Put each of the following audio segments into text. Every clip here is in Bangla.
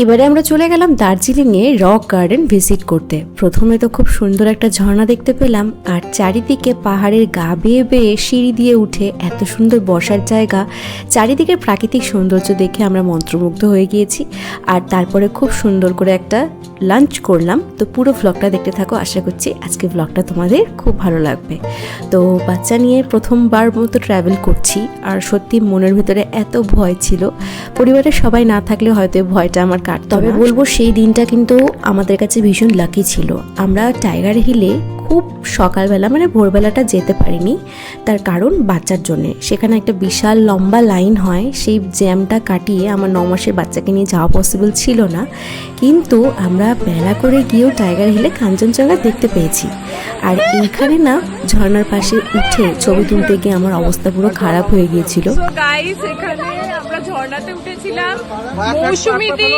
এবারে আমরা চলে গেলাম দার্জিলিংয়ে রক গার্ডেন ভিজিট করতে। প্রথমে তো খুব সুন্দর একটা ঝর্ণা দেখতে পেলাম, আর চারিদিকে পাহাড়ের গা বেয়ে বেয়ে সিঁড়ি দিয়ে উঠে এত সুন্দর বসার জায়গা। চারিদিকের প্রাকৃতিক সৌন্দর্য দেখে আমরা মন্ত্রমুগ্ধ হয়ে গিয়েছি। আর তারপরে খুব সুন্দর করে একটা লাঞ্চ করলাম। তো পুরো ভ্লগটা দেখতে থাকো, আশা করছি আজকে ভ্লগটা তোমাদের খুব ভালো লাগবে। তো বাচ্চা নিয়ে প্রথমবার মতো ট্রাভেল করছি, আর সত্যি মনের ভিতরে এত ভয় ছিল। পরিবারের সবাই না থাকলে হয়তো ভয়টা আমার কাটতো। তবে বলবো সেই দিনটা কিন্তু আমাদের কাছে ভীষণ লাকি ছিল। আমরা টাইগার হিলে খুব সকালবেলা মানে ভোরবেলাটা যেতে পারিনি, তার কারণ বাচ্চার জন্যে সেখানে একটা বিশাল লম্বা লাইন হয়। সেই জ্যামটা কাটিয়ে আমার 9 মাসের বাচ্চাকে নিয়ে যাওয়া পসিবল ছিল না। কিন্তু আমরা বেলা করে গিয়েও টাইগার হিলে কাঞ্চনজঙ্ঘা দেখতে পেয়েছি। আর এইখানে না ঝর্ণার পাশে উঠে ছবি তুলতে গিয়ে আমার অবস্থা পুরো খারাপ হয়ে গিয়েছিল। গাইস, এখানে আমরা ঝর্ণাতে উঠেছিলাম, মৌসুমীদি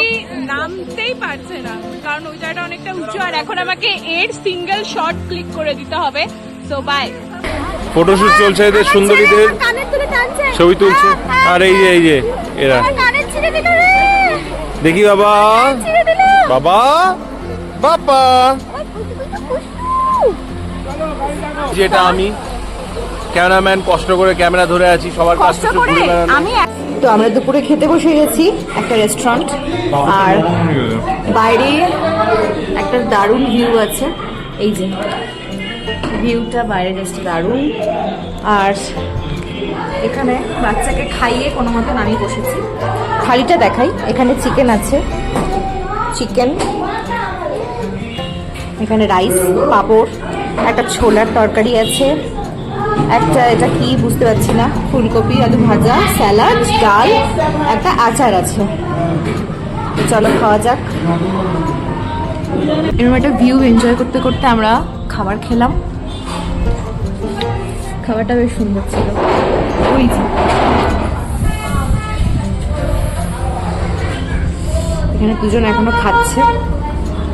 নামতেই পারছে না কারণ ওই জায়গাটা অনেকটা উঁচু, আর এখন আমাকে এর সিঙ্গেল শট ক্লিক করে দিতে হবে। So by. ফটোশুট চলছে, এদের সুন্দরীদের ছবি তুলছে। আর এই যে এরা দেখি বাবা বাবা বাবা, যেটা আমি ক্যামেরাম্যান কষ্ট করে ক্যামেরা ধরে আছি, সবার কাছ থেকে ঘুরে বেড়ানো। তো আমরা দুপুরে খেতে বসে গেছি একটা রেস্টুরেন্ট, আর বাইরে একটা দারুণ ভিউ আছে। এই যে ভিউটা বাইরে জাস্ট দারুণ। আর এখানে বাচ্চাকে খাইয়ে কোনো মতন আমি বসেছি। থালিটা দেখাই, এখানে চিকেন আছে, চিকেন, এখানে রাইস, পাঁপড়, একটা ছোলার তরকারি আছে, একটা এটা কি বুঝতে পারছি না, ফুলকপি আলু ভাজা, স্যালাড, ডাল, একটা আচার আছে। চলো খাওয়া যাক। এরকম একটা ভিউ এনজয় করতে করতে আমরা খাবার খেলাম। খাবারটা বেশ সুন্দর ছিল। ওই যে এখানে দুজন এখনো খাচ্ছে।